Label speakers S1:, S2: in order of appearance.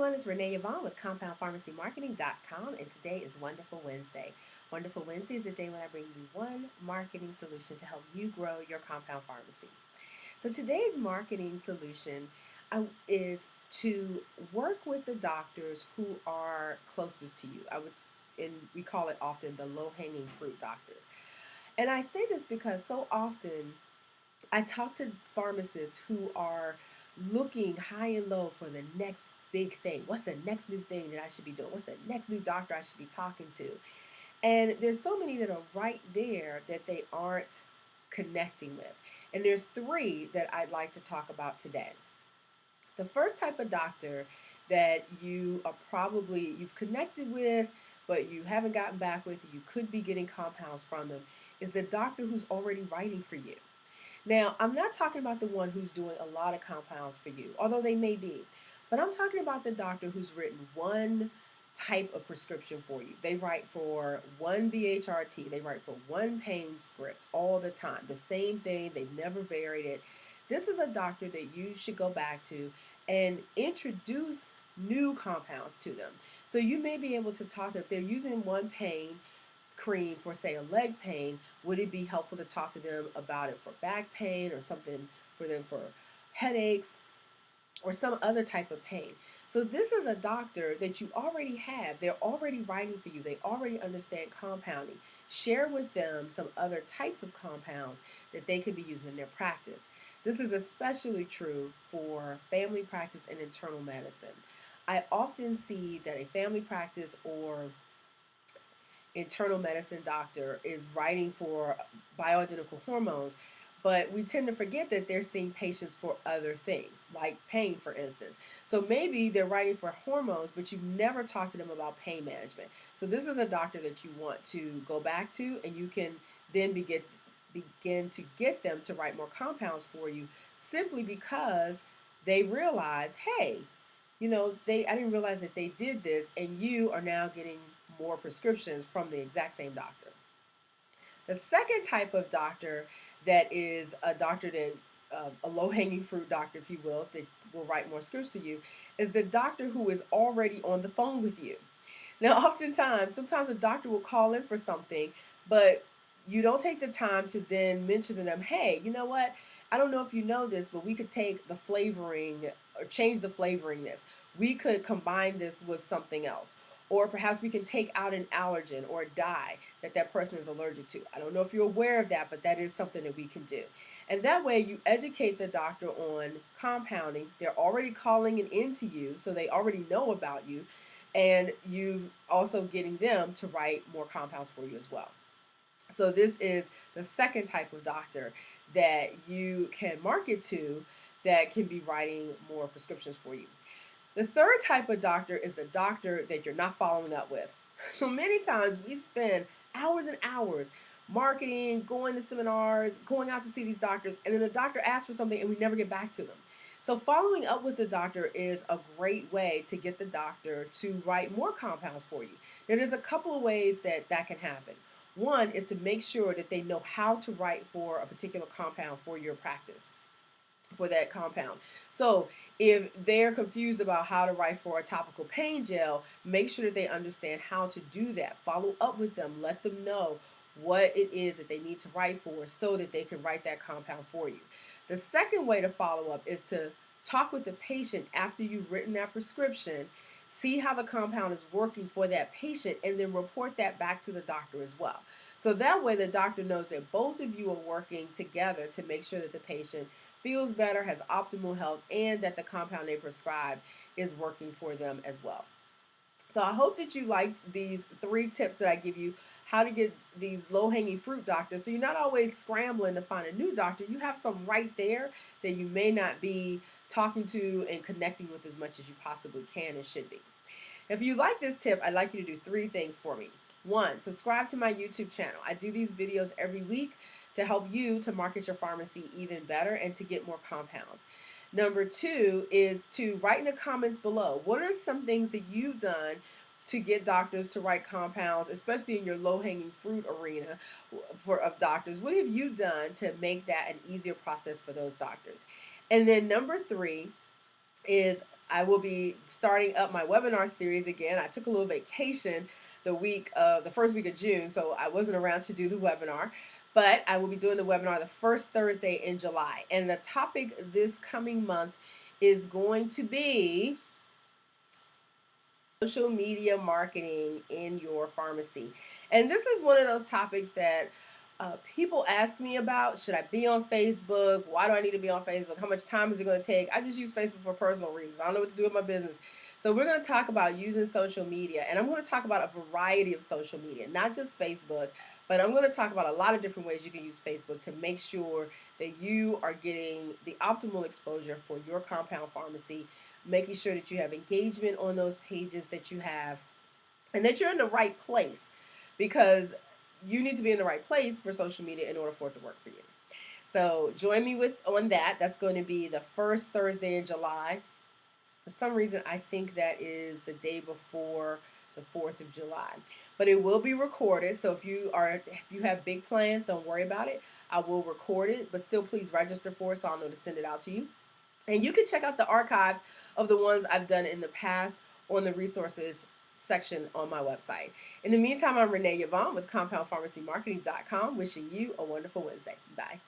S1: everyone, it's Renee Yvonne with CompoundPharmacyMarketing.com, and today is Wonderful Wednesday. Wonderful Wednesday is the day when I bring you one marketing solution to help you grow your compound pharmacy. So today's marketing solution is to work with the doctors who are closest to you. And we call it often the low-hanging fruit doctors. And I say this because so often I talk to pharmacists who are looking high and low for the next big thing. What's the next new thing that I should be doing? What's the next new doctor I should be talking to? And there's so many that are right there that they aren't connecting with. And there's three that I'd like to talk about today. The first type of doctor that you've connected with, but you haven't gotten back with, you could be getting compounds from them, is the doctor who's already writing for you. Now, I'm not talking about the one who's doing a lot of compounds for you, although they may be, but I'm talking about the doctor who's written one type of prescription for you. They write for one BHRT, they write for one pain script all the time, the same thing, they've never varied it. This is a doctor that you should go back to and introduce new compounds to them. So you may be able to talk to them. If they're using one pain cream for, say, a leg pain, would it be helpful to talk to them about it for back pain or something for them for headaches or some other type of pain? So this is a doctor that you already have. They're already writing for you. They already understand compounding. Share with them some other types of compounds that they could be using in their practice. This is especially true for family practice and internal medicine. I often see that a family practice or internal medicine doctor is writing for bioidentical hormones, but we tend to forget that they're seeing patients for other things, like pain, for instance. So maybe they're writing for hormones, but you've never talked to them about pain management. So this is a doctor that you want to go back to, and you can then begin to get them to write more compounds for you simply because they realize, hey, I didn't realize that they did this, and you are now getting more prescriptions from the exact same doctor. The second type of doctor that is a doctor that, a low-hanging fruit doctor, if you will, that will write more scripts to you, is the doctor who is already on the phone with you. Now, sometimes a doctor will call in for something, but you don't take the time to then mention to them, hey, you know what? I don't know if you know this, but we could take the flavoring or change the flavoring this. We could combine this with something else. Or perhaps we can take out an allergen or a dye that person is allergic to. I don't know if you're aware of that, but that is something that we can do. And that way you educate the doctor on compounding. They're already calling it into you, so they already know about you. And you also getting them to write more compounds for you as well. So this is the second type of doctor that you can market to that can be writing more prescriptions for you. The third type of doctor is the doctor that you're not following up with. So many times we spend hours and hours marketing, going to seminars, going out to see these doctors, and then the doctor asks for something and we never get back to them. So following up with the doctor is a great way to get the doctor to write more compounds for you. Now, there's a couple of ways that can happen. One is to make sure that they know how to write for a particular compound for your practice, for that compound. So if they're confused about how to write for a topical pain gel, make sure that they understand how to do that. Follow up with them. Let them know what it is that they need to write for so that they can write that compound for you. The second way to follow up is to talk with the patient after you've written that prescription, see how the compound is working for that patient, and then report that back to the doctor as well. So that way the doctor knows that both of you are working together to make sure that the patient feels better, has optimal health, and that the compound they prescribe is working for them as well. So I hope that you liked these 3 tips that I give you, how to get these low-hanging fruit doctors. So you're not always scrambling to find a new doctor. You have some right there that you may not be talking to and connecting with as much as you possibly can and should be. If you like this tip, I'd like you to do 3 things for me. 1, subscribe to my YouTube channel. I do these videos every week to help you to market your pharmacy even better and to get more compounds. Number 2 is to write in the comments below. What are some things that you've done to get doctors to write compounds, especially in your low-hanging fruit arena of doctors? What have you done to make that an easier process for those doctors? And then number 3 is I will be starting up my webinar series again. I took a little vacation the first week of June, so I wasn't around to do the webinar. But I will be doing the webinar the first Thursday in July. And the topic this coming month is going to be social media marketing in your pharmacy. And this is one of those topics that people ask me about. Should I be on Facebook? Why do I need to be on Facebook? How much time is it going to take? I just use Facebook for personal reasons. I don't know what to do with my business. So we're going to talk about using social media, and I'm going to talk about a variety of social media, not just Facebook, but I'm going to talk about a lot of different ways you can use Facebook to make sure that you are getting the optimal exposure for your compound pharmacy, making sure that you have engagement on those pages that you have, and that you're in the right place, because you need to be in the right place for social media in order for it to work for you. So join me on that. That's going to be the first Thursday in July. For some reason, I think that is the day before the 4th of July. But it will be recorded, so if you have big plans, don't worry about it. I will record it, but still please register for it so I'll know to send it out to you. And you can check out the archives of the ones I've done in the past on the resources section on my website. In the meantime, I'm Renee Yvonne with CompoundPharmacyMarketing.com, wishing you a wonderful Wednesday. Bye.